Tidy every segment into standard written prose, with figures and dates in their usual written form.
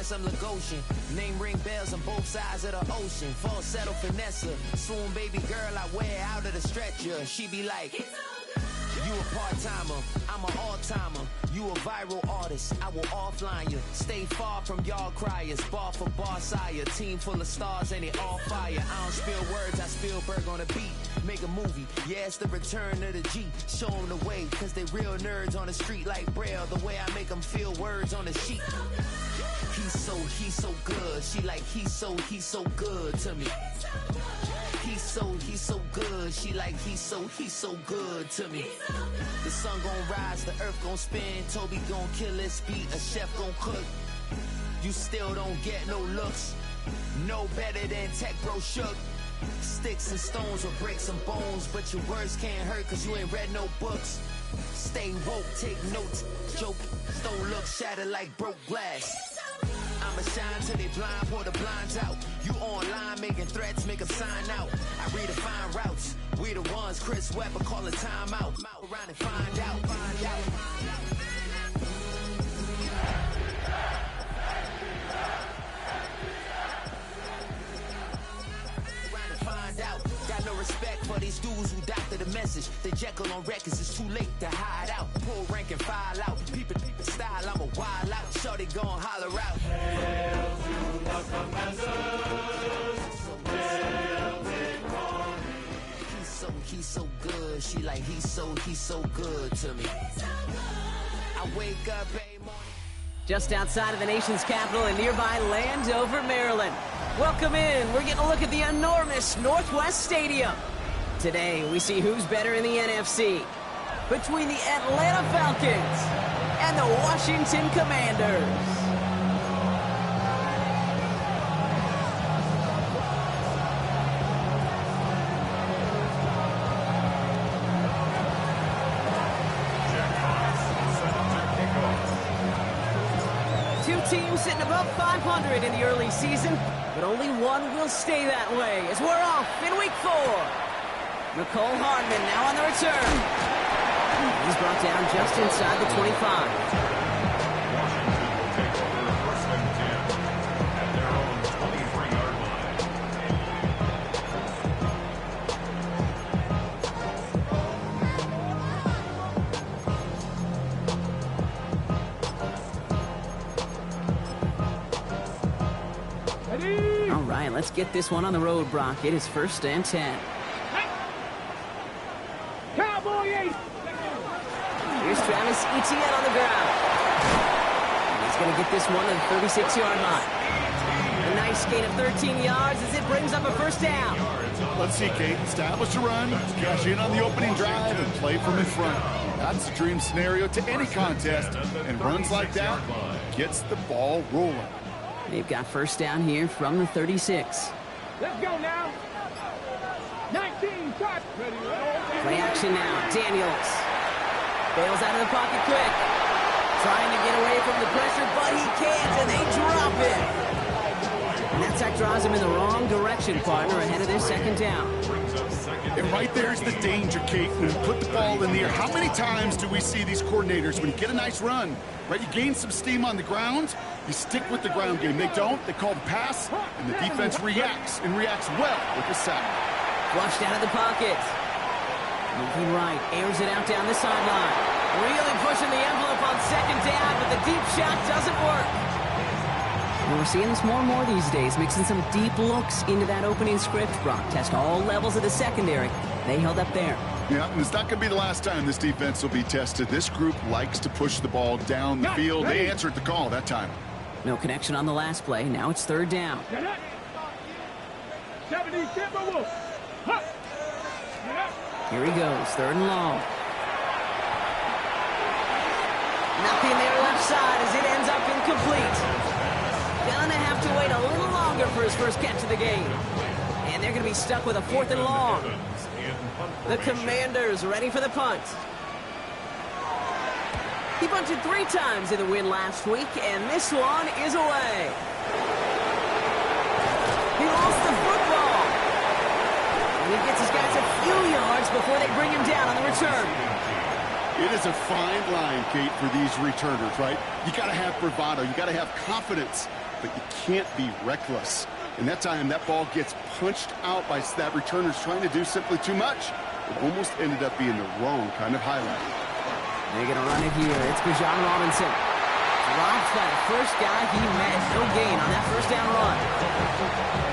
Cause I'm Lagosian. Name ring bells on both sides of the ocean. Falsetto finesse. Swoon baby girl I wear out of the stretcher. She be like, you a part-timer, I'm an all-timer. You a viral artist, I will offline you. Stay far from y'all criers. Bar for bar sire. Team full of stars and it all fire. I don't spill words, I Spielberg on a beat. Make a movie, yeah, it's the return of the G. Show them the way, cause they real nerds on the street like Braille. The way I make them feel words on the sheet. He's so good. She like, he's so good to me. He's so good. She like, he's so good to me. The sun gon' rise, the earth gon' spin. Toby gon' kill this beat, a chef gon' cook. You still don't get no looks. No better than Tech Bro Shook. Sticks and stones will break some bones, but your words can't hurt cause you ain't read no books. Stay woke, take notes, joke, don't look shattered like broke glass. I'ma shine till they blind, pour the blinds out. You online making threats, make a sign out. I redefine routes, we the ones Chris Webber call a timeout. Around and find out. Got no respect for these dudes who doctor the message. The Jekyll on records, it's too late to hide out. Pull rank and file out. Peep it style, I'm a wild out. Shorty gon' holler out. Hail to the commanders. He's so good. She like, he's so good to me. I wake up every morning. Just outside of the nation's capital in nearby Landover, Maryland. Welcome in. We're getting a look at the enormous Northwest Stadium. Today, we see who's better in the NFC. Between the Atlanta Falcons and the Washington Commanders. Two teams sitting above 500 in the early season, but only one will stay that way as we're off in week 4. Nicole Hardman now on the return. He's brought down just inside the 25. All right, let's get this one on the road, Brock. It is 1st and 10. Here's Travis Etienne on the ground. And he's going to get this one to the 36-yard line. A nice gain of 13 yards as it brings up a 1st down. Let's see, Kate. Establish a run, cash in on the opening drive, and play from in front. That's the dream scenario to any contest, and runs like that gets the ball rolling. They've got 1st down here from the 36. Let's go now. 19 touch. Play action now. Daniels bails out of the pocket quick. Trying to get away from the pressure, but he can't, and they drop it. And that sack draws him in the wrong direction, partner, ahead of their 2nd down. And right there's the danger, Kate. When you put the ball in the air, how many times do we see these coordinators, when you get a nice run, right, you gain some steam on the ground, you stick with the ground game. They don't, they call the pass, and the defense reacts, and reacts well with the sack. Flushed out of the pocket. Moving right, airs it out down the sideline. Really pushing the envelope on 2nd down, but the deep shot doesn't work. And we're seeing this more and more these days, mixing some deep looks into that opening script. Brock test all levels of the secondary. They held up there. Yeah, and it's not going to be the last time this defense will be tested. This group likes to push the ball down the field. They answered the call that time. No connection on the last play. Now it's 3rd down. 70 Timberwolves. Here he goes, 3rd and long. Nothing there left side as it ends up incomplete. Gonna have to wait a little longer for his 1st catch of the game. And they're gonna be stuck with a 4th and long. The Commanders ready for the punt. He punted 3 times in the win last week, and this one is away. He lost the football. And he gets his guys a few yards before they bring him down on the return. It is a fine line, Kate, for these returners, right? You got to have bravado. You got to have confidence but you can't be reckless. And that time, that ball gets punched out by that returner's trying to do simply too much. It almost ended up being the wrong kind of highlight. They're going to run it here. It's Bijan Robinson. Dropped by the first guy he met. No gain on that first down run.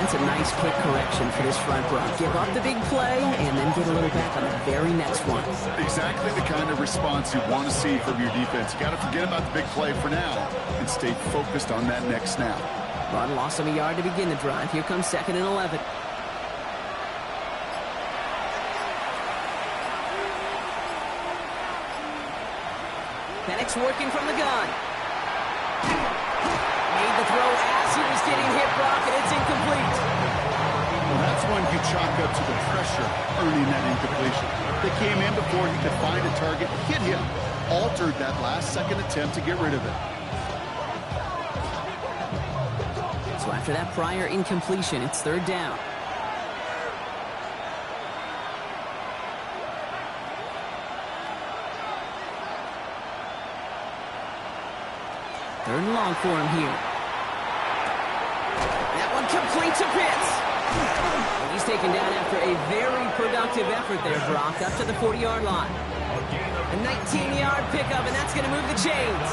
That's a nice quick correction for this front row. Give up the big play and then get a little back on the very next one. Exactly the kind of response you want to see from your defense. You got to forget about the big play for now and stay focused on that next snap. Run loss of a yard to begin the drive. Here comes 2nd and 11. Penix working from the gun. Made the throw as he was getting hit, Brock, and it's incomplete. Well, that's one you chalk up to the pressure earning that incompletion. They came in before he could find a target, hit him, altered that last-second attempt to get rid of it. So after that prior incompletion, it's 3rd down. Third and long for him here. That one complete to Pitts. And he's taken down after a very productive effort there, Brock, up to the 40-yard line. A 19-yard pickup, and that's going to move the chains.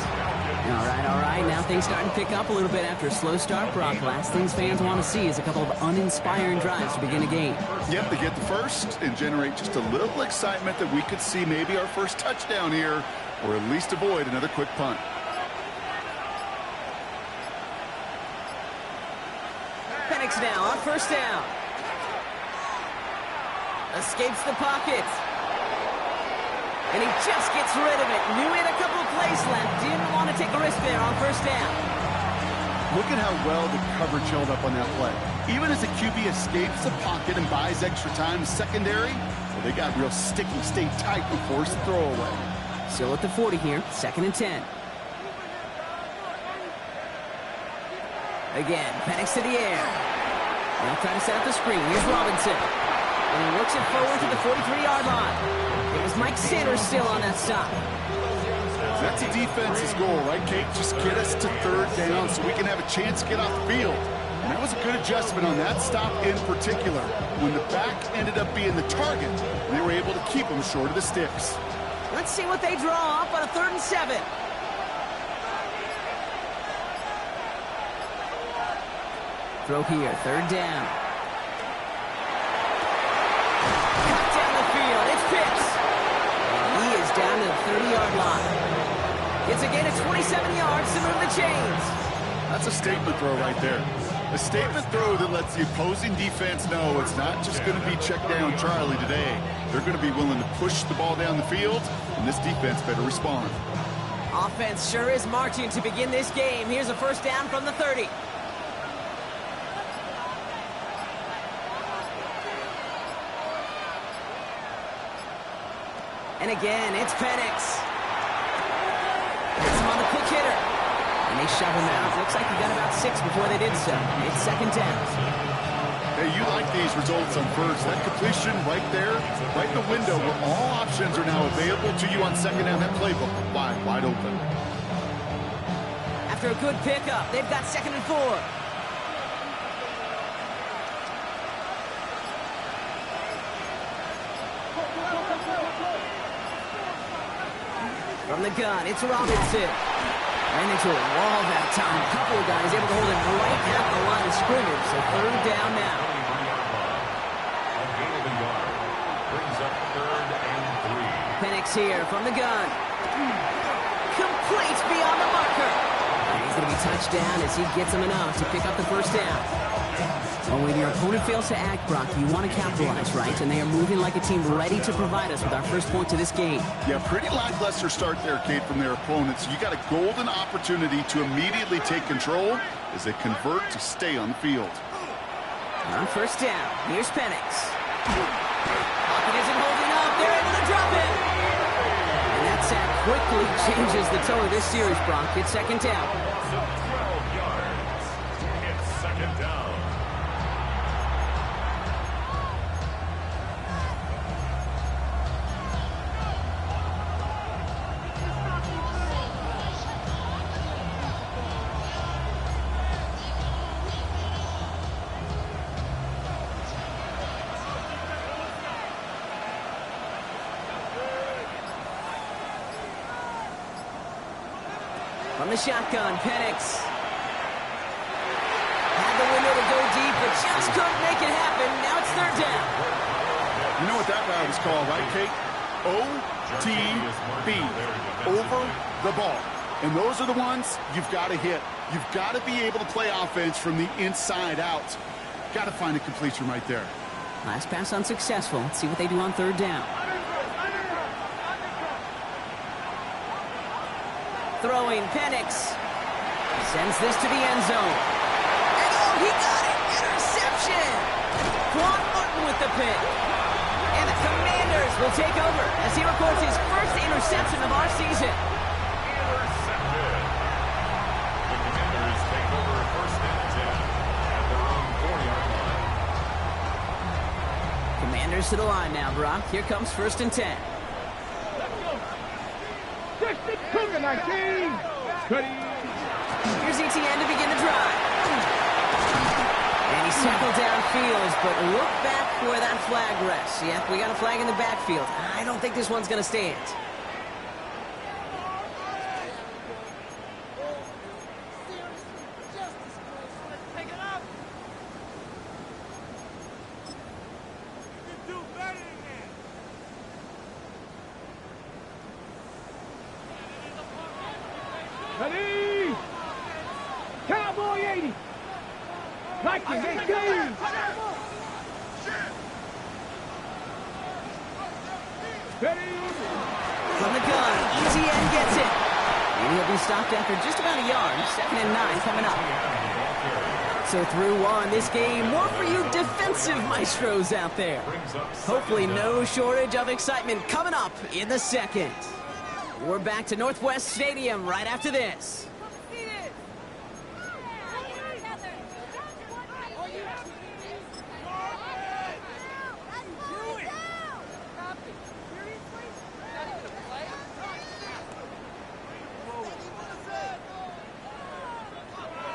All right. Now things starting to pick up a little bit after a slow start, Brock. Last things fans want to see is a couple of uninspiring drives to begin a game. Yep, they get the first and generate just a little excitement that we could see maybe our first touchdown here, or at least avoid another quick punt. Penix now on 1st down. Escapes the pocket. And he just gets rid of it. Knew he had a couple of plays left. Didn't want to take a risk there on 1st down. Look at how well the coverage held up on that play. Even as the QB escapes the pocket and buys extra time in secondary, well, they got real sticky, stayed tight and forced the throw away. Still at the 40 here, 2nd and 10. Again, Penix to the air. Now trying to set up the screen. Here's Robinson. And he works it forward to the 43-yard line. It was Mike Sanders still on that stop. That's a defense's goal, right, Kate? Just get us to 3rd down so we can have a chance to get off the field. And that was a good adjustment on that stop in particular. When the back ended up being the target, they were able to keep him short of the sticks. Let's see what they draw up on a 3rd and 7. Throw here, 3rd down. Cut down the field, it's Pitts. And he is down to the 30-yard line. Gets a gain of 27 yards to move the chains. That's a statement throw right there. A statement throw that lets the opposing defense know it's not just going to be check down Charlie today. They're going to be willing to push the ball down the field, and this defense better respond. Offense sure is marching to begin this game. Here's a 1st down from the 30. And again, it's Penix. Gets him on the quick hitter. And they shove him out. Looks like he got about 6 before they did so. It's 2nd down. Hey, you like these results on 1st. That completion right there, right in the window where all options are now available to you on 2nd down. That playbook wide open. After a good pickup, they've got 2nd and 4. From the gun, it's Robinson. Ran into a wall that time. A couple of guys able to hold him right at the line of scrimmage. So 3rd down now. Penix here from the gun. Complete beyond the marker. And he's going to be touched down as he gets him enough to pick up the 1st down. Well, when your opponent fails to act, Brock, you want to capitalize, right? And they are moving like a team ready to provide us with our first point to this game. Yeah, pretty lackluster start there, Kate, from their opponents. You got a golden opportunity to immediately take control as they convert to stay on the field. On 1st down, here's Penix. Pocket isn't holding up. They're able to drop it. And that sack quickly changes the tone of this series, Brock. It's 2nd down. 12 yards. It's 2nd down. From the shotgun, Penix. Had the window to go deep, but just couldn't make it happen. Now it's third down. You know what that route is called, right, Kate? OTB, over the ball. And those are the ones you've got to hit. You've got to be able to play offense from the inside out. Got to find a completion right there. Last pass unsuccessful. Let's see what they do on third down. Throwing, Penix. Sends this to the end zone. And oh, he got it! Interception! Quan Martin with the pick. And the Commanders will take over as he records his first interception of our season. Intercepted. The Commanders take over first and 10 at their own 40-yard line. Commanders to the line now, Brock. Here comes first and 10. Here's ETN to begin the drive. And he's tackled downfield, but look back where that flag rests. Yeah, we got a flag in the backfield. I don't think this one's going to stand. Ready? Cowboy 80. Vikings 18. Ready? From the gun, ETN gets it. And he'll be stopped after just about a yard. 2nd and 9 coming up. So through one, this game, more for you defensive maestros out there. Hopefully no shortage of excitement coming up in the second. We're back to Northwest Stadium right after this.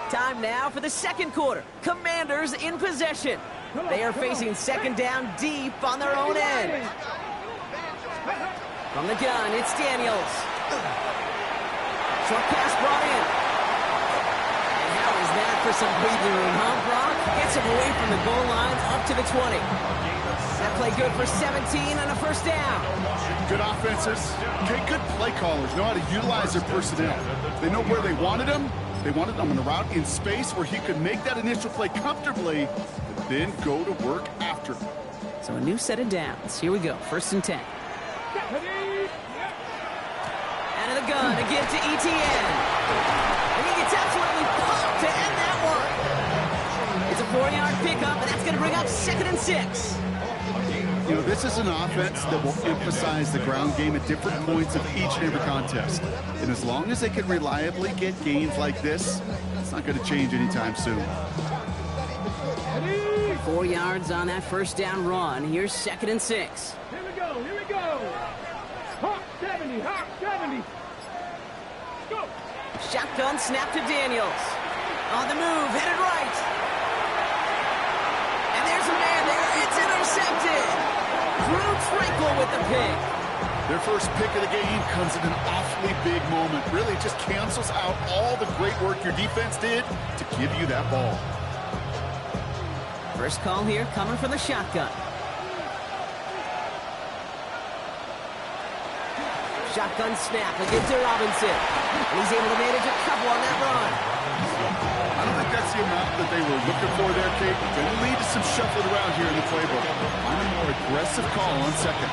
Time now for the second quarter. Commanders in possession. They are facing second down deep on their own end. From the gun, it's Daniels. Short pass brought in. And how is that for some breathing room, huh, Brock? Gets him away from the goal line up to the 20. That play good for 17 and a first down. Good offenses. Okay, good play callers know how to utilize their personnel. They know where they wanted them. They wanted them on the route in space where he could make that initial play comfortably, but then go to work after. So a new set of downs. Here we go. First and 10. Out of the gun, again to ETN. And he gets absolutely pumped to end that one. It's a 4-yard pickup, and that's going to bring up 2nd and 6. You know, this is an offense that will emphasize the ground game at different points of each and every contest. And as long as they can reliably get gains like this, it's not going to change anytime soon. 4 yards on that first down run. Here's 2nd and 6. Here we go, here we go. Hawk 70, Hawk 70. Go. Shotgun snap to Daniels. On the move, headed right. And there's a man there. It's intercepted. Drew Tranquil with the pick. Their first pick of the game comes at an awfully big moment. Really just cancels out all the great work your defense did to give you that ball. First call here coming from the shotgun. Shotgun snap again to Robinson. And he's able to manage a couple on that run. I don't think that's the amount that they were looking for there, Kate. Going to lead to some shuffling around here in the playbook. Find a more aggressive call on second.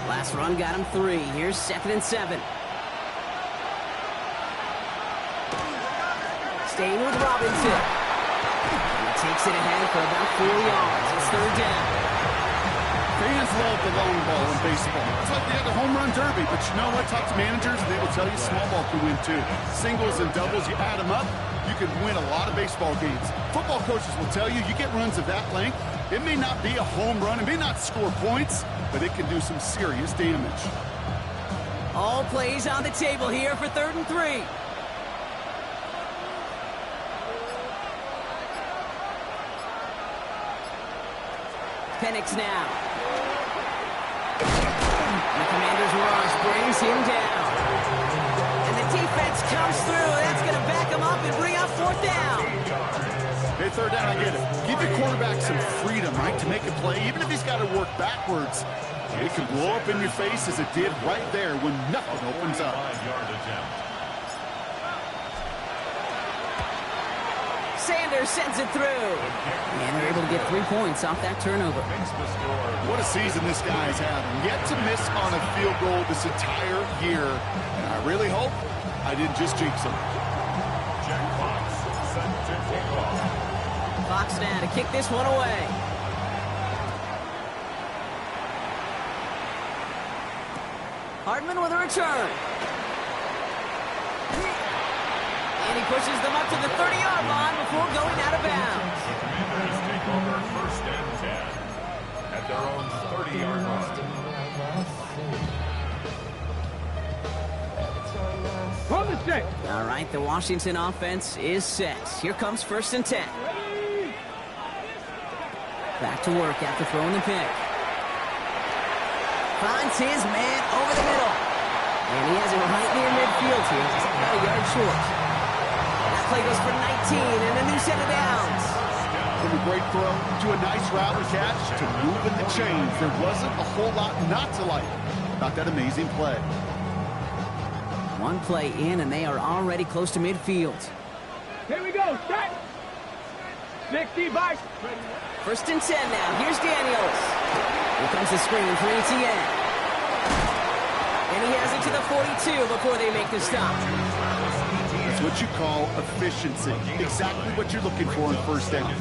Last run got him 3. Here's 2nd and 7. Staying with Robinson. He takes it ahead for about 4 yards. It's third down. Fans love the long ball in baseball. It's like the home run derby, but you know what? Talk to managers, and they will tell you small ball can win too. Singles and doubles, you add them up, you can win a lot of baseball games. Football coaches will tell you, you get runs of that length, it may not be a home run, it may not score points, but it can do some serious damage. All plays on the table here for 3rd and 3. Penix now. Commanders rush brings him down. And the defense comes through. That's going to back him up and bring up fourth down. Hey, third down, I get it. Give your quarterback some freedom, right, to make a play, even if he's got to work backwards. It can blow up in your face as it did right there when nothing opens up. Sanders sends it through. And they're able to get 3 points off that turnover. What a season this guy's having. Yet to miss on a field goal this entire year. And I really hope I didn't just jinx him. Fox now to kick this one away. Hardman with a return. And he pushes them up to the 30-yard line before going out of bounds. Commanders take over first and 10 at their own 30-yard line. From the set. All right, the Washington offense is set. Here comes first and 10. Back to work after throwing the pick. Finds his man over the middle. And he has it right near midfield here. Just about a yard short. That play goes for 19 and a new set of downs. From a great throw to a nice route and catch to moving the chains. There wasn't a whole lot not to like about that amazing play. One play in and they are already close to midfield. Here we go. Set. 60 by. First and 10 now. Here's Daniels. Here comes the screen for ETN. And he has it to the 42 before they make the stop. That's what you call efficiency. Exactly what you're looking for in first down.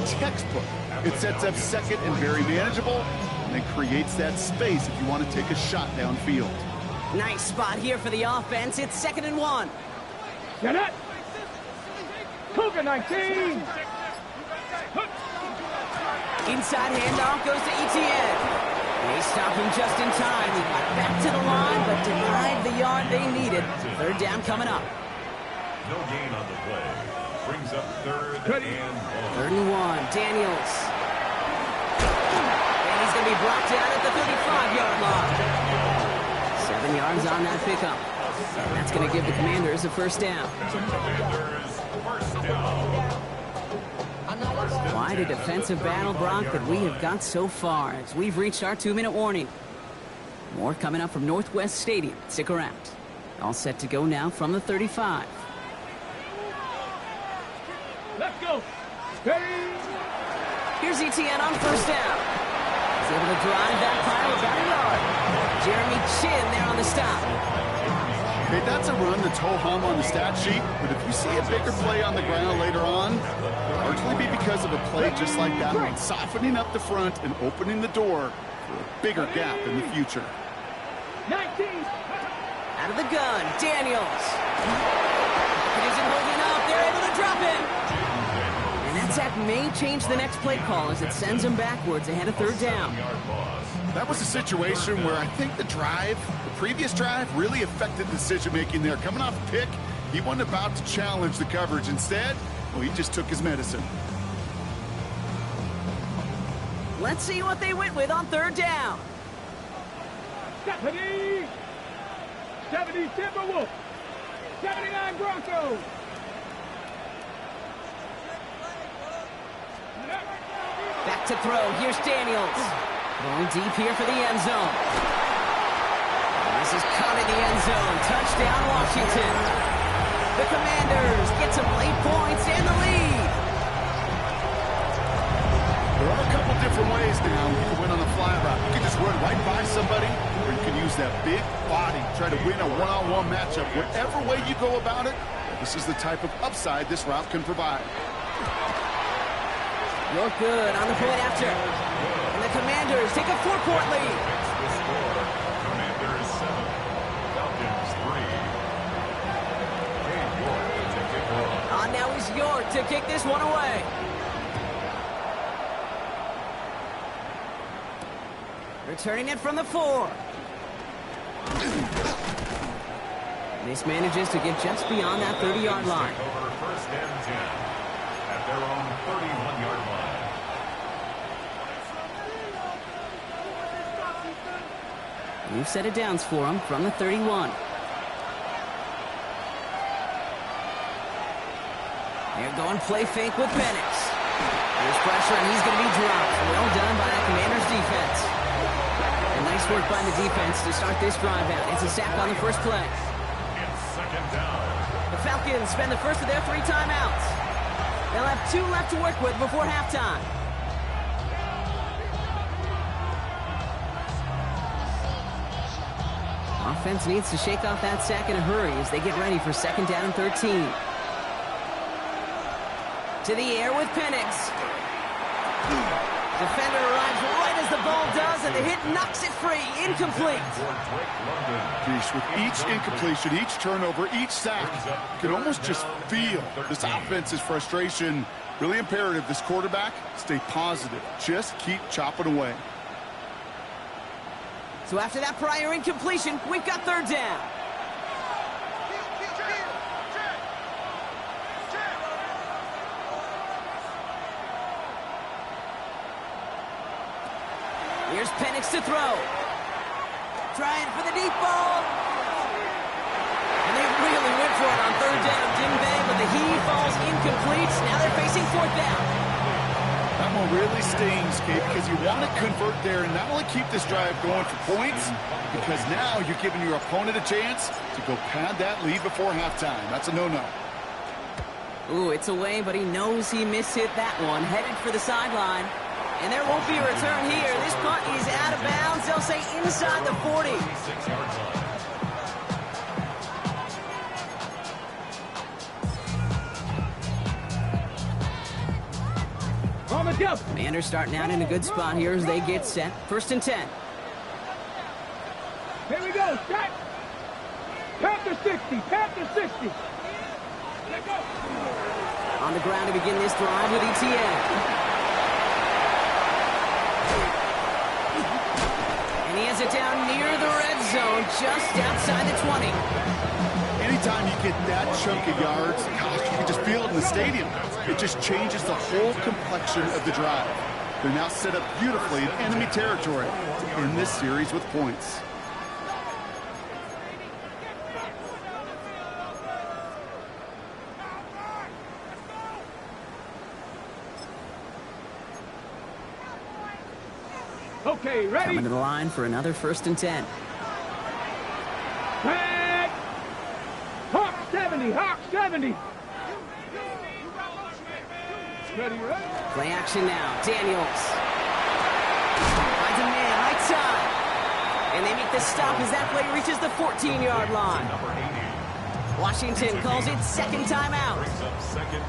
Textbook. It sets up second and very manageable, and then creates that space if you want to take a shot downfield. Nice spot here for the offense. It's 2nd and 1. Get it. Cougar 19. Inside handoff goes to ETN. They stop him just in time. He got back to the line, but denied the yard they needed. Third down coming up. No gain on the play. Brings up third and 3rd and 1. Daniels. And he's going to be brought down at the 35-yard line. 7 yards on that pickup. And that's going to give the Commanders a first down. Quite a defensive battle, Brock, that we have got so far as we've reached our 2-minute warning. More coming up from Northwest Stadium. Stick around. All set to go now from the 35. Let's go. Ready. Here's ETN on first down. He's able to drive that pile about a yard. Jeremy Chin there on the stop. Hey, that's a run that's ho-hum on the stat sheet, but if you see a bigger play on the ground later on, it'll largely be because of a play just like that one, softening up the front and opening the door for a bigger gap in the future. 19. Out of the gun, Daniels. It isn't holding up. They're able to drop it. And that sack may change the next play call as it sends them backwards ahead of third down. That was a situation where I think the previous drive, really affected decision-making there. Coming off a pick, he wasn't about to challenge the coverage. Instead, well, he just took his medicine. Let's see what they went with on third down. 70 Timberwolves. 79 Broncos. Back to throw. Here's Daniels. Going deep here for the end zone. And this is caught in the end zone. Touchdown, Washington. The Commanders get some late points and the lead. There are a couple different ways now you can win on a fly route. You can just run right by somebody, or you can use that big body, try to win a one-on-one matchup. Whatever way you go about it, this is the type of upside this route can provide. Look good on the point after. And the Commanders take a 4-point lead. Commanders 7, Falcons 3. Cade York to kick off. On now is York to kick this one away. Returning it from the 4. This manages to get just beyond that 30-yard line. Over first and 10 at their own 31-yard line. New set of downs for him from the 31. They're going play fake with Penix. There's pressure, and he's going to be dropped. Well done by the Commanders' defense. And nice work by the defense to start this drive out. It's a sack on the first play. It's second down. The Falcons spend the first of their 3 timeouts. They'll have 2 left to work with before halftime. Offense needs to shake off that sack in a hurry as they get ready for second down and 13. To the air with Penix. Defender arrives right as the ball does, and the hit knocks it free. Incomplete. Geez, with each incompletion, each turnover, each sack, you can almost just feel this offense's frustration. Really imperative, this quarterback, stay positive. Just keep chopping away. So after that prior incompletion, we've got third down. Here's Penix to throw. Trying for the deep ball. And they really went for it on third down, didn't they? But the heave falls incomplete. Now they're facing fourth down. That one really stings, Kate, because you want to convert there and not only keep this drive going for points, because now you're giving your opponent a chance to go pad that lead before halftime. That's a no-no. Ooh, it's away, but he knows he mishit that one. Headed for the sideline. And there won't be a return here. This punt is out of bounds. They'll say inside the 40. 6-yard line. On the jump. Commanders starting out in a good spot here as they get set. First and 10. Here we go. Set. Panther 60. Panther 60. Let go. On the ground to begin this drive with ETN. And he has it down near the red zone, just outside the 20. Anytime you get that chunk of yards, gosh, you can just feel it in the stadium. It just changes the whole complexion of the drive. They're now set up beautifully in enemy territory to end this series with points. Okay, ready? Coming to the line for another first and 10. Back. Hawk 70. Hawk 70. Ready, ready? Play action now. Daniels. Finds a man, right side. And they make the stop as that play reaches the 14-yard line. Washington calls it second timeout.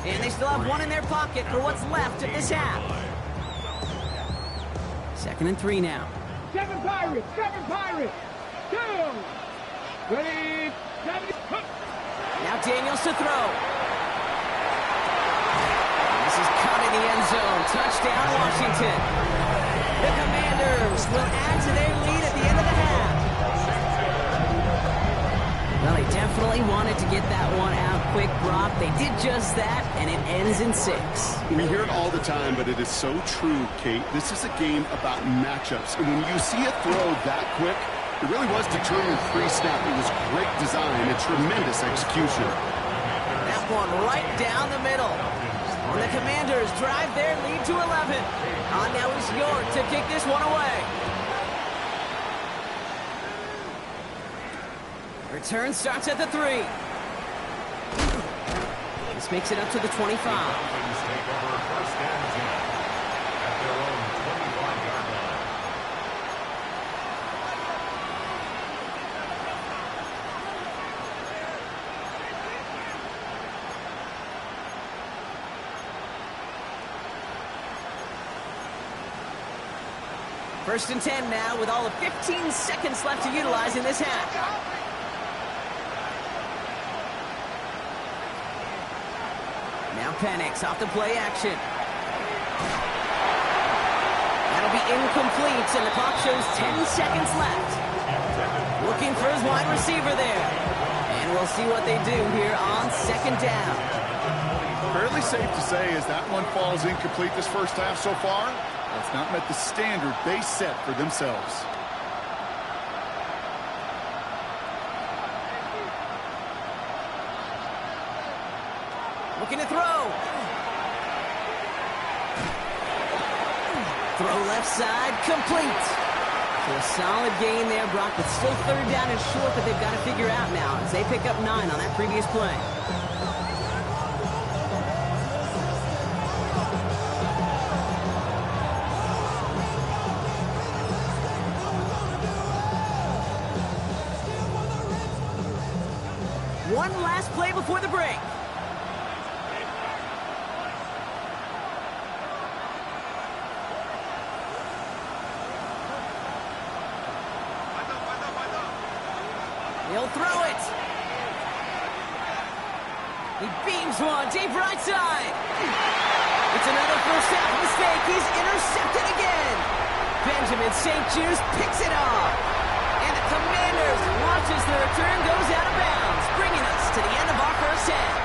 And they still have one in their pocket for what's left of this half. Second and 3 now. 7 Pirates. 7 Pirates. 2. Ready. 70. Now Daniels to throw. This is caught in the end zone. Touchdown, Washington. The Commanders will add to their lead at the end of the half. Well, they definitely wanted to get that one out quick, Brock. They did just that, and it ends in 6. You hear it all the time, but it is so true, Kate. This is a game about matchups. And when you see a throw that quick, it really was determined pre-snap. It was great design and tremendous execution. That one right down the middle. And the Commanders drive their lead to 11. On now is York to kick this one away. Return starts at the 3. This makes it up to the 25. Take over first and 10 at their own 25-yard line. First and 10 now with all of 15 seconds left to utilize in this half. Now Penix off the play action. That'll be incomplete, and the clock shows 10 seconds left. Looking for his wide receiver there. And we'll see what they do here on second down. Fairly safe to say as that one falls incomplete this first half so far, that's not met the standard they set for themselves. Looking to throw. Throw left side, complete. So a solid gain there, Brock, but still third down and short that they've got to figure out now as they pick up 9 on that previous play. One last play before the break. He'll throw it. He beams one, deep right side. It's another first half mistake. He's intercepted again. Benjamin St. Juice picks it off. And the Commanders watches the return goes out of bounds, bringing us to the end of our first half.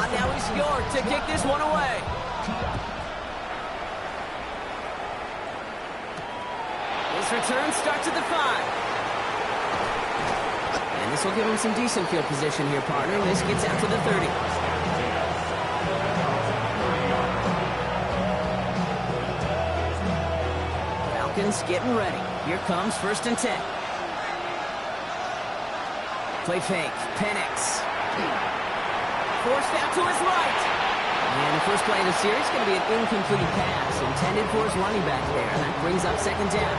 Now he's York to kick this one away. This return starts at the 5. And this will give him some decent field position here, partner. This gets out to the 30. Falcons getting ready. Here comes 1st and 10. Play fake. Penix. Forced out to his right. And the first play of the series is going to be an incomplete pass intended for his running back there. And that brings up 2nd down.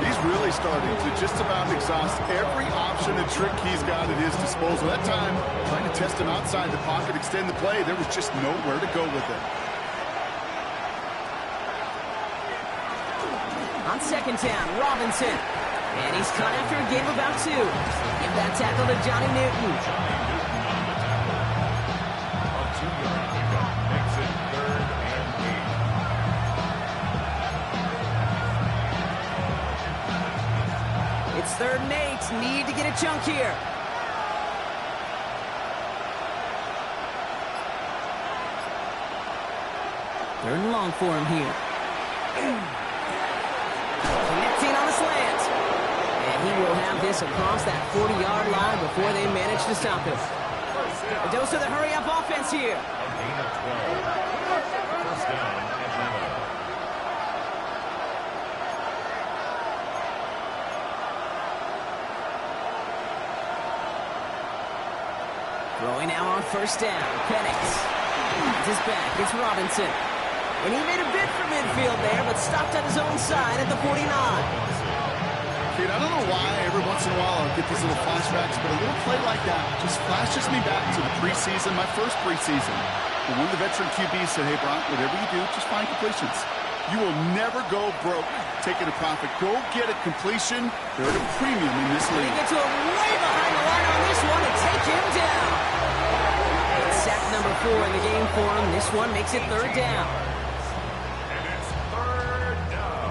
He's really starting to just about exhaust every option and trick he's got at his disposal. That time, trying to test him outside the pocket, extend the play, there was just nowhere to go with it. On 2nd down, Robinson. And he's caught after a game of about 2. Give that tackle to Johnny Newton. Makes it 3rd and 8. It's 3rd and 8. Need to get a chunk here. Third and long for him here. Connecting on the slant. And he will have this across that 40-yard line before they manage to stop him. A dose of the hurry-up offense here. A gain of 12. First down, Atlanta. Throwing now on 1st down. Penix. His back. It's Robinson. And he made a bid for midfield there, but stopped on his own side at the 49. Kate, I don't know why every once in a while I'll get these little flashbacks, but a little play like that just flashes me back to the preseason, my first preseason. And one of the veteran QBs said, hey, Brock, whatever you do, just find completions. You will never go broke taking a profit. Go get a completion. They're at a premium in this league. They get to him way behind the line on this one and take him down. It's sack number 4 in the game for him. This one makes it 3rd down. And it's 3rd down.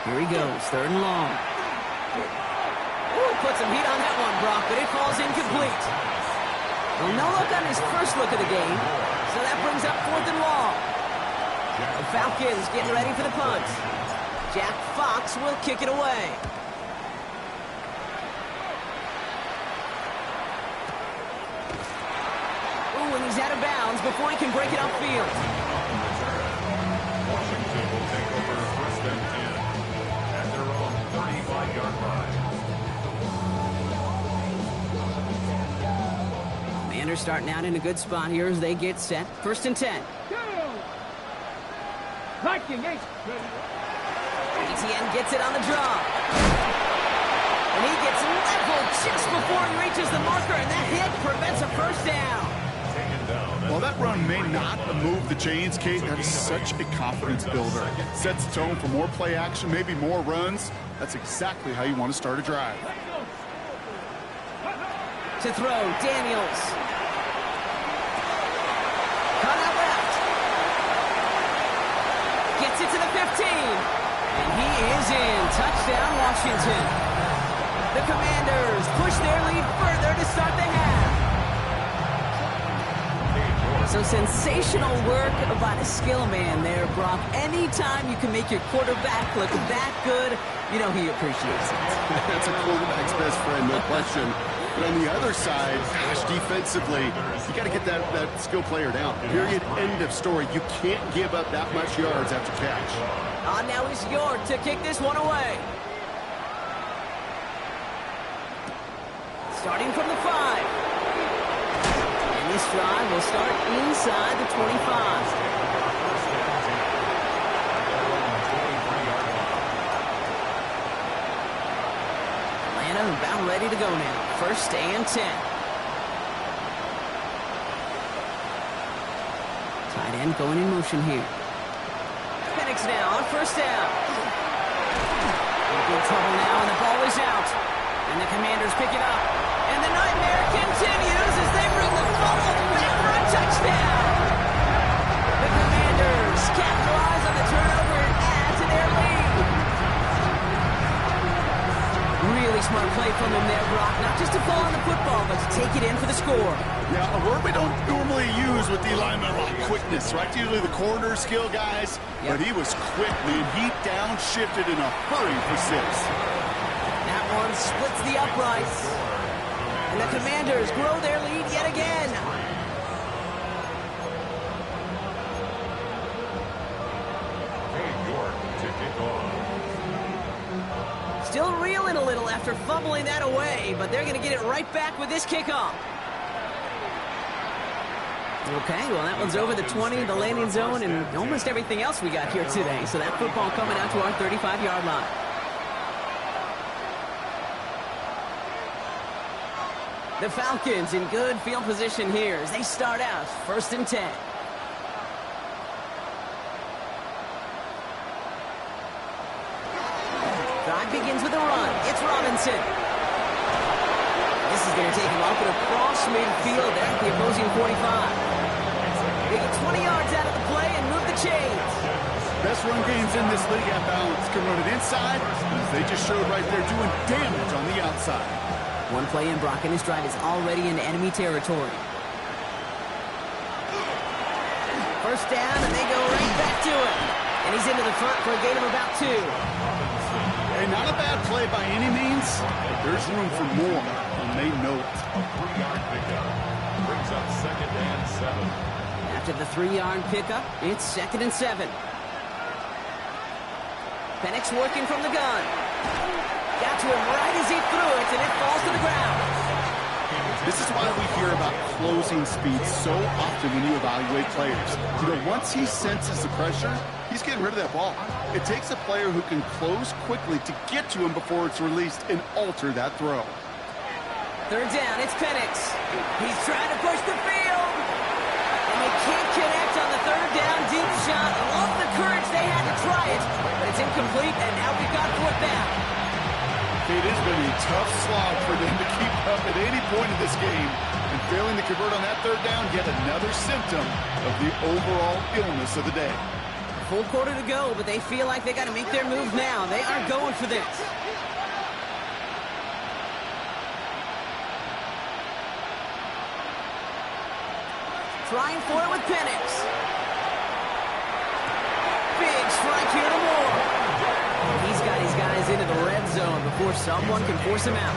Here he goes, 3rd and long. Ooh, put some heat on that one, Brock, but it falls incomplete. Well, no look on his first look of the game, so that brings up 4th and long. The Falcons getting ready for the punt. Jack Fox will kick it away. Ooh, and he's out of bounds before he can break it upfield. Washington will take over 1st and 10 at their own 35-yard line. Commanders starting out in a good spot here as they get set. 1st and 10. Viking 8. ETN gets it on the draw. And he gets leveled just before he reaches the marker, and that hit prevents a first down. Taken down. While that run may not move the chains, Kate, that is such a confidence builder. Sets the tone for more play action, maybe more runs. That's exactly how you want to start a drive. To throw, Daniels. it to the 15. And he is in. Touchdown, Washington. The Commanders push their lead further to start the half. So sensational work by the skill man there, Brock. Anytime you can make your quarterback look that good, you know he appreciates it. That's a quarterback's best friend, no question. But on the other side, gosh, defensively, you got to get that skill player down. Period, end of story. You can't give up that much yards after catch. Now is York to kick this one away. Starting from the 5. And this drive will start inside the 25. About ready to go now. First and 10. Tight end going in motion here. Penix now on first down. In big trouble now, and the ball is out. And the Commanders pick it up. And the nightmare continues as they bring the fumble back for a touchdown. The Commanders capitalize on the turnover and add to their lead. Really smart play from him there, Brock. Not just to fall on the football, but to take it in for the score. Yeah, a word we don't normally use with the lineman, quickness, right? Usually the corner skill guys, but he was quick, man. He downshifted in a hurry for 6. That one splits the uprights. And the Commanders grow their lead yet again. York to kick off. Still reeling a little after fumbling that away, but they're going to get it right back with this kickoff. Okay, well, that one's over the 20, the landing zone, and almost everything else we got here today. So that football coming out to our 35-yard line. The Falcons in good field position here as they start out first and 10. Drive begins with a run. It's Robinson. This is going to take him up and across midfield there at the opposing 45. They get 20 yards out of the play and move the chains. Best run games in this league at balance. Can run it inside, as they just showed right there, doing damage on the outside. One play in, Brock, and this drive is already in enemy territory. First down, and they go right back to it. And he's into the front for a gain of about 2. Hey, not a bad play by any means. There's room for more, and they know it. A 3-yard pickup brings up 2nd and 7. After the 3-yard pickup, it's 2nd and 7. Penix working from the gun. Got to him right as he threw it, and it falls to the ground. This is why we hear about closing speed so often when you evaluate players. You know, once he senses the pressure, he's getting rid of that ball. It takes a player who can close quickly to get to him before it's released and alter that throw. Third down, it's Penix. He's trying to push the field. And they can't connect on the third down deep shot. Love the courage they had to try it, but it's incomplete, and now we've got 4th down. It has been a tough slog for them to keep up at any point in this game. And failing to convert on that third down, yet another symptom of the overall illness of the day. Full quarter to go, but they feel like they got to make their move now. They are going for this. Trying for it with Penix. Big strike here to Moore. He's got his guys into the red zone before someone can force him out.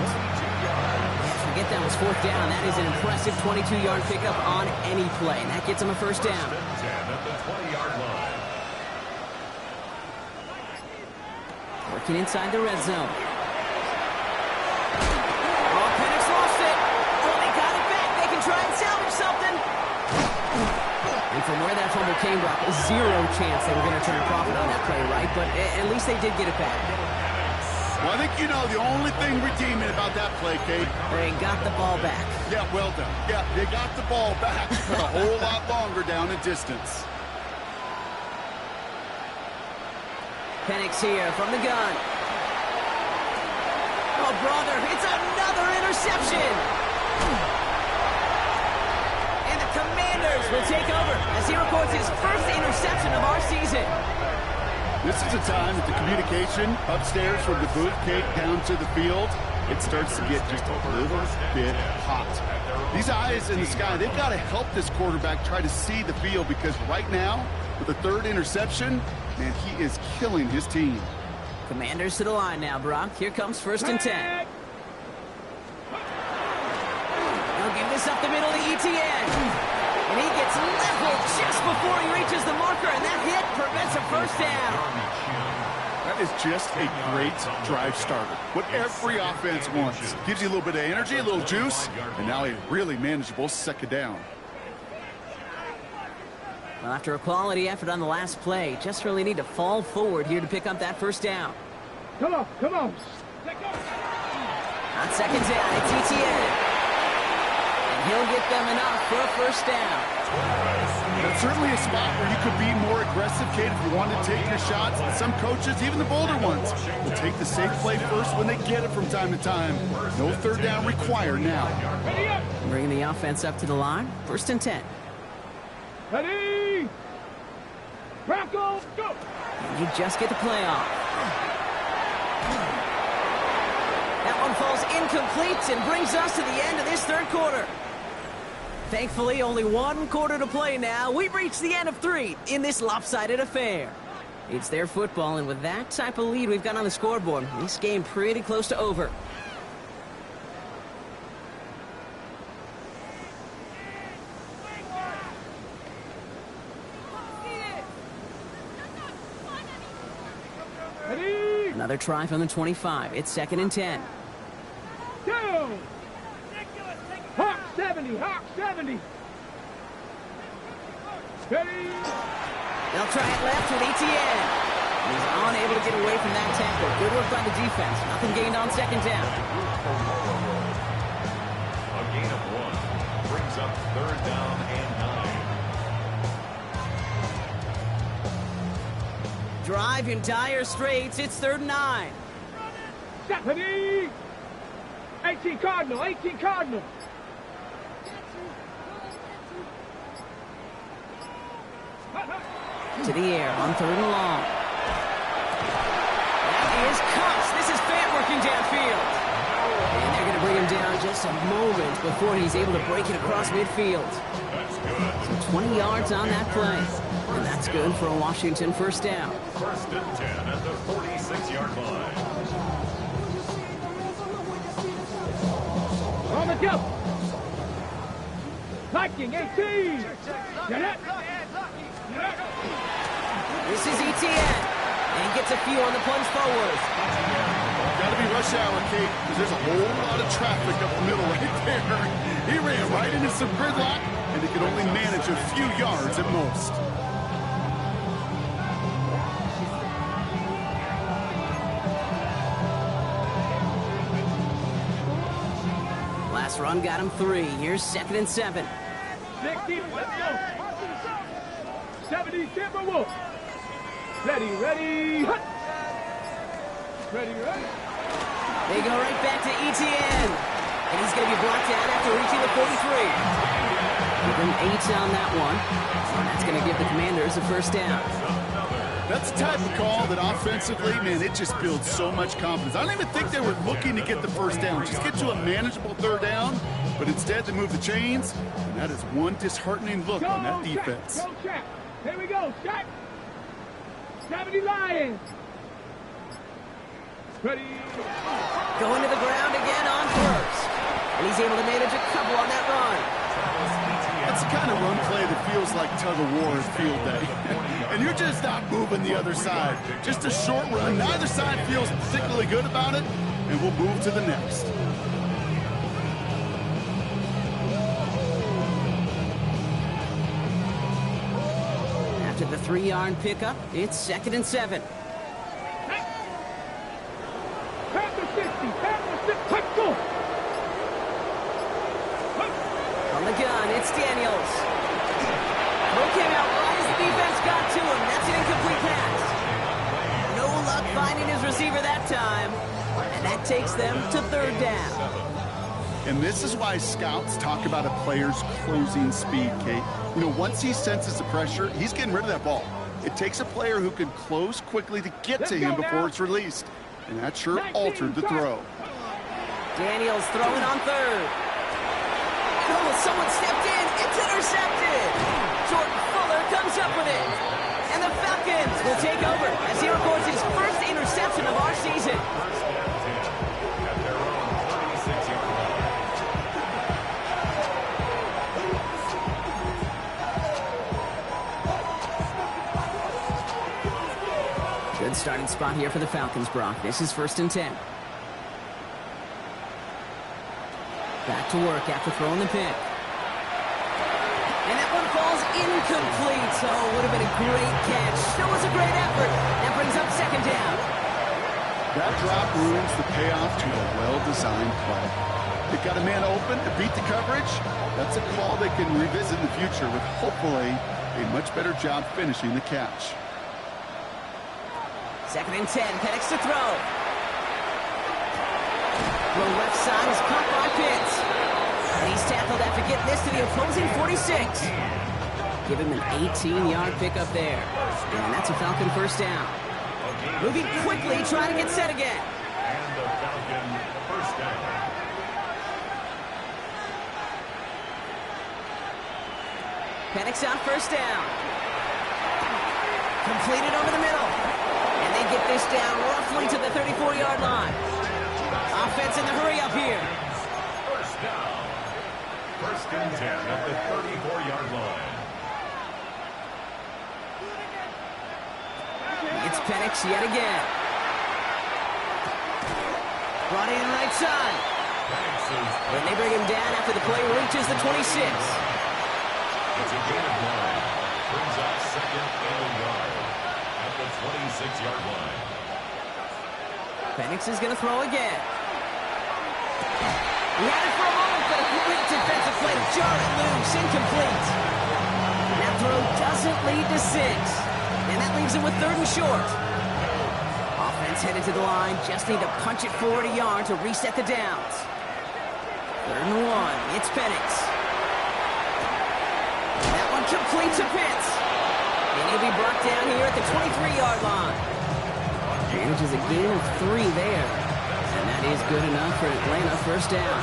Forget that was 4th down. That is an impressive 22-yard pickup on any play. And that gets him a first down. 10 at the 20-yard line. Working inside the red zone. Oh, Penix lost it. Oh, they got it back. They can try and salvage something. And from where that fumble came, Brock, 0 chance they were going to turn a profit on that play, right? But at least they did get it back. Well, I think you know the only thing redeeming about that play, Kate. They got the ball back. Yeah, well done. Yeah, they got the ball back, but a whole lot longer down in distance. Penix here from the gun. Oh, brother, it's another interception. And the Commanders will take over as he records his first interception of our season. This is a time that the communication upstairs from the booth cake down to the field, it starts to get just a little bit hot. These eyes in the sky, they've got to help this quarterback try to see the field, because right now, with the third interception, man, he is killing his team. Commanders to the line now, Brock. Here comes 1st and 10. He'll give this up the middle to ETN. And he gets leveled just before he reaches the marker, and that hit prevents a first down. That is just a great drive starter. What every offense wants. Gives you a little bit of energy, a little juice, and now a really manageable second down. Well, after a quality effort on the last play, just really need to fall forward here to pick up that first down. Come on, come on. On 2nd down, it's ETN. He'll get them enough for a first down. That's certainly a spot where you could be more aggressive, Kate, if you want to take your shots. And some coaches, even the bolder ones, will take the safe play first when they get it from time to time. No third down required now. Bringing the offense up to the line. 1st and 10. Ready? Broncos, go! And you just get the play off. That one falls incomplete and brings us to the end of this third quarter. Thankfully, only one quarter to play now. We've reached the end of 3 in this lopsided affair. It's their football, and with that type of lead we've got on the scoreboard, this game pretty close to over. Ready? Another try from the 25. It's 2nd and 10. Go! Hawk 70, Hawk 70. Ready? They'll try it left with ETN. He's unable to get away from that tackle. Good work by the defense. Nothing gained on 2nd down. A gain of 1 brings up 3rd down and 9. Drive in dire straits. It's 3rd and 9. Ready? 18 Cardinal, 18 Cardinal. To the air on 3rd and long. That is Cups. This is Fant working downfield. And they're going to bring him down just a moment before he's able to break it across midfield. So 20 yards on that play. And that's good for a Washington first down. 1st and 10 at the 46-yard line. On the jump. Viking 18. Get it. This is ETN. And he gets a few on the plunge forward. Got to be rush hour, Kate, because there's a whole lot of traffic up the middle right there. He ran right into some gridlock, and he could only manage a few yards at most. Last run got him 3. Here's 2nd and 7. 60, let's go. 70 Timberwolves. Ready, ready, hut. Ready, ready. They go right back to ETN. And he's going to be brought down after reaching the 43. Give him 8 on that one. And that's going to give the Commanders a first down. That's the type of call that offensively, man, it just builds so much confidence. I don't even think they were looking to get the first down. Just get to a manageable 3rd down. But instead, they move the chains. And that is one disheartening look on that defense. Go, check. Here we go, check. 70 Lions. Ready. Going to the ground again on 1st. And he's able to manage a couple on that run. That's the kind of run play that feels like tug-of-war at field day. And you're just not moving the other side. Just a short run. Neither side feels particularly good about it. And we'll move to the next. After the 3-yard pickup, it's 2nd and 7. Panther 60, Panther 60, let's go. On the gun, it's Daniels. Throw came out right as the defense got to him. That's an incomplete pass. No luck finding his receiver that time. And that takes them to 3rd down. And this is why scouts talk about a player's closing speed, Kate. You know, once he senses the pressure, he's getting rid of that ball. It takes a player who can close quickly to get to him before it's released. And that sure altered the throw. Daniels throwing on third. Oh, someone stepped in. It's intercepted. Jordan Fuller comes up with it. And the Falcons will take over as he records his first interception of our season. Good starting spot here for the Falcons, Brock. This is 1st and 10. Back to work after throwing the pick. And that one falls incomplete. So it would have been a great catch. Still was a great effort. That brings up 2nd down. That drop ruins the payoff to a well-designed play. They got a man open to beat the coverage. That's a call they can revisit in the future with hopefully a much better job finishing the catch. 2nd and 10. Penix to throw. The left side is caught by Pitts. And he's tackled after getting this to the opposing 46. Give him an 18-yard pickup there. And that's a Falcon 1st down. Moving quickly, trying to get set again. And the Falcon 1st down. Penix on 1st down. Completed over the middle. And they get this down roughly to the 34-yard line. Offense in the hurry up here. 1st down. 1st and 10 at the 34-yard line. It's Penix yet again. Brought in right side. And they bring him down after the play reaches the 26. It's a gain of 9. Brings up 2nd and 1 at the 26-yard line. Penix is going to throw again. He had it for a moment, but a great defensive play to jar it loose. Incomplete. And that throw doesn't lead to 6. And that leaves him with 3rd and short. Offense headed to the line. Just need to punch it forward a yard to reset the downs. 3rd and 1. It's Penix. And that one complete to Pitts. And he'll be brought down here at the 23-yard line. Which is a gain of 3 there. And that is good enough for Atlanta. 1st down.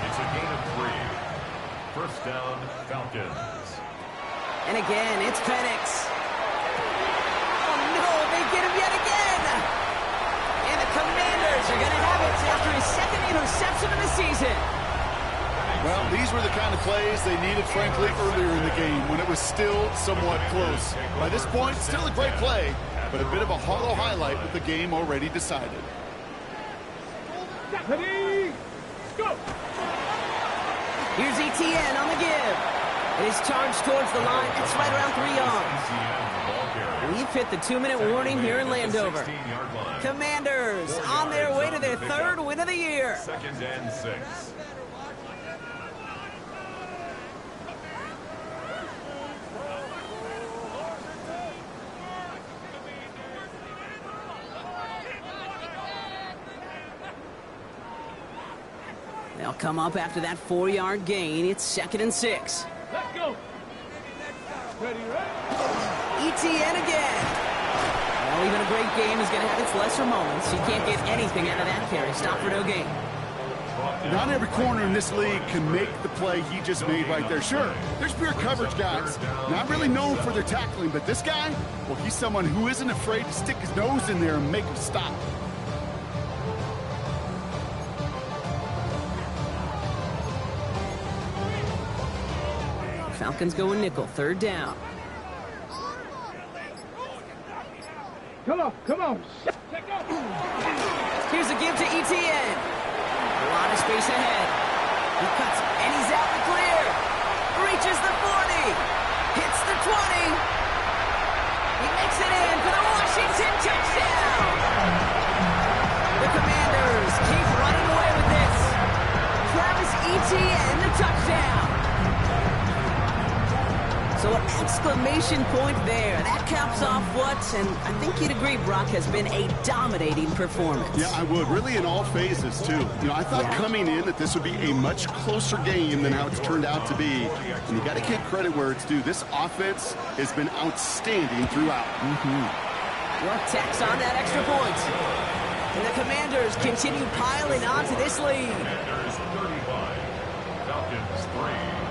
It's a gain of 3. 1st down, Falcons. And again, it's Penix. Oh, no, they get him yet again. And the Commanders are going to have it after his 2nd interception of the season. Well, these were the kind of plays they needed, frankly, earlier in the game when it was still somewhat close. By this point, still a great play, but a bit of a hollow highlight with the game already decided. Ready, go! Here's ETN on the give. It is charged towards the line. It's right around 3 yards. We've hit the 2-minute warning here in Landover. Commanders on their way to their 3rd win of the year. 2nd and 6. They'll come up after that 4-yard gain. It's 2nd and 6. Let's go! Ready, ETN again. Well, even a great game is going to have its lesser moments. You can't get anything out of that carry. Stop for no gain. Not every corner in this league can make the play he just made right there. Sure, there's pure coverage guys, not really known for their tackling, but this guy, well, he's someone who isn't afraid to stick his nose in there and make him stop. Falcons going nickel, 3rd down. Come on, come on. Check out. Here's a give to ETN. A lot of space ahead. He cuts and he's out the clear. Reaches the 40. Hits the 20. He makes it in for the Washington touchdown. The Commanders keep running away with this. Travis Etienne, the touchdown. So it exclamation point there. That caps off what, and I think you'd agree, Brock, has been a dominating performance. Yeah, I would. Really in all phases, too. You know, I thought coming in that this would be a much closer game than how it's turned out to be. And you got to give credit where it's due. This offense has been outstanding throughout. York tacks on that extra point. And the Commanders continue piling onto this lead. Commanders 35, Falcons 3.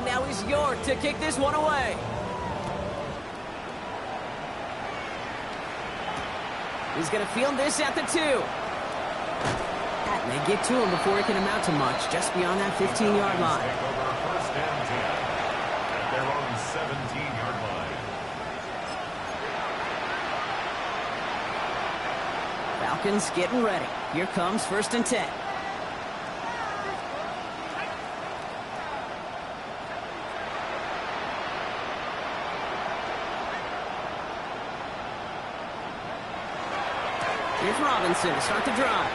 Now he's York to kick this one away. He's going to field this at the 2. That may get to him before it can amount to much, just beyond that 15-yard line. Take over first and 10 at their own 17-yard line. Falcons getting ready. Here comes first and 10. Here's Robinson to start the drive.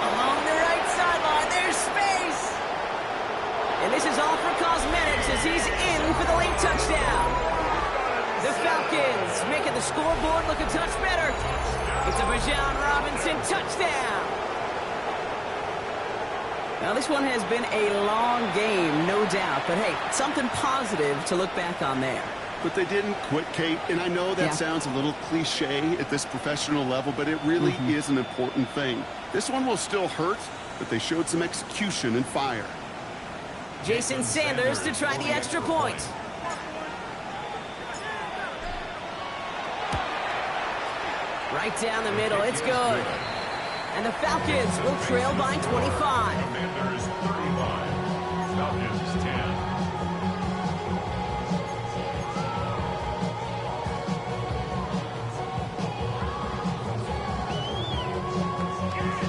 Along the right sideline, there's space. And this is all for cosmetics as he's in for the late touchdown. The Falcons making the scoreboard look a touch better. It's a Bijan Robinson touchdown. Now, this one has been a long game, no doubt. But, hey, something positive to look back on there. But they didn't quit, Kate, and I know that sounds a little cliche at this professional level, but it really is an important thing. This one will still hurt, but they showed some execution and fire. Jason Sanders to try the extra point. Right down the middle, it's good. And the Falcons will trail by 25. Commanders 35, Falcons 10.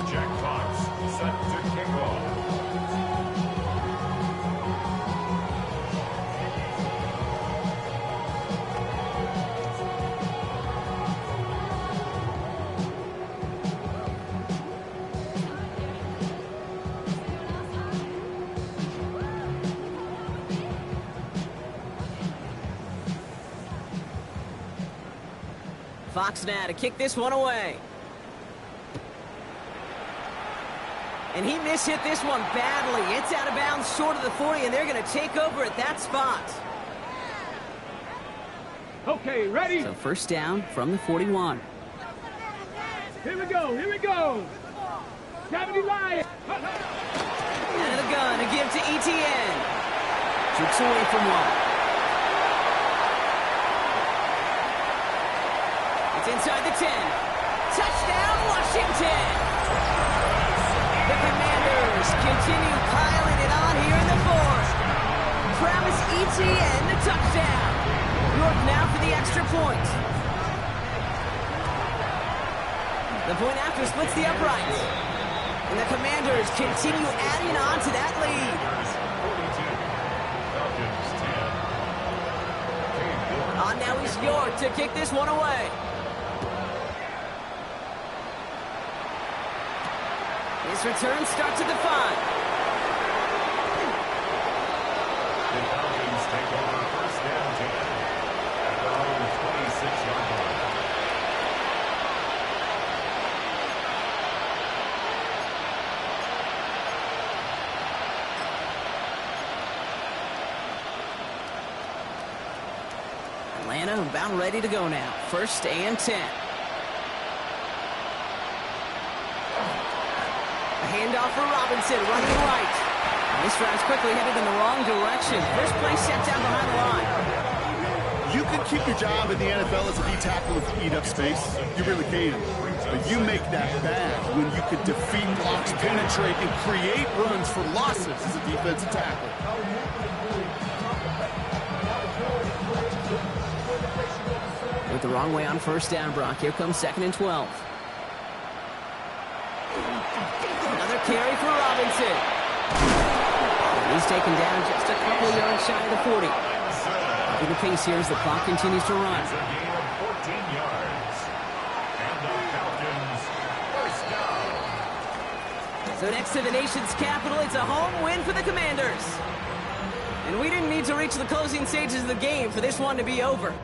Jack Fox set to kick off. Fox now to kick this one away. And he mishit this one badly. It's out of bounds short of the 40, and they're going to take over at that spot. Okay, ready? So first down from the 41. Here we go, here we go. 70 Lions. Out of the gun to give to ETN. Jukes away from one. It's inside the 10. Touchdown, Washington! The Commanders continue piling it on here in the 4th. Travis Etienne, the touchdown. York now for the extra point. The point after splits the uprights. And the Commanders continue adding on to that lead. 42, Falcons 10. On now is York to kick this one away. His return starts at the 5. The Falcons take over first and 10 at their own 26-yard line. Atlanta about ready to go now. First and 10. A handoff for Robinson, running right. And this drive's quickly headed in the wrong direction. First play set down behind the line. You can keep your job in the NFL as a D tackle if you eat up space. You really can. But you make that bad when you can defeat blocks, penetrate, and create runs for losses as a defensive tackle. Went the wrong way on first down, Brock. Here comes 2nd and 12. Another carry for Robinson. And he's taken down just a couple yards shy of the 40. In the pace here as the clock continues to run. It's a gain of 14 yards. And the Falcons first down. So next to the nation's capital, it's a home win for the Commanders. And we didn't need to reach the closing stages of the game for this one to be over.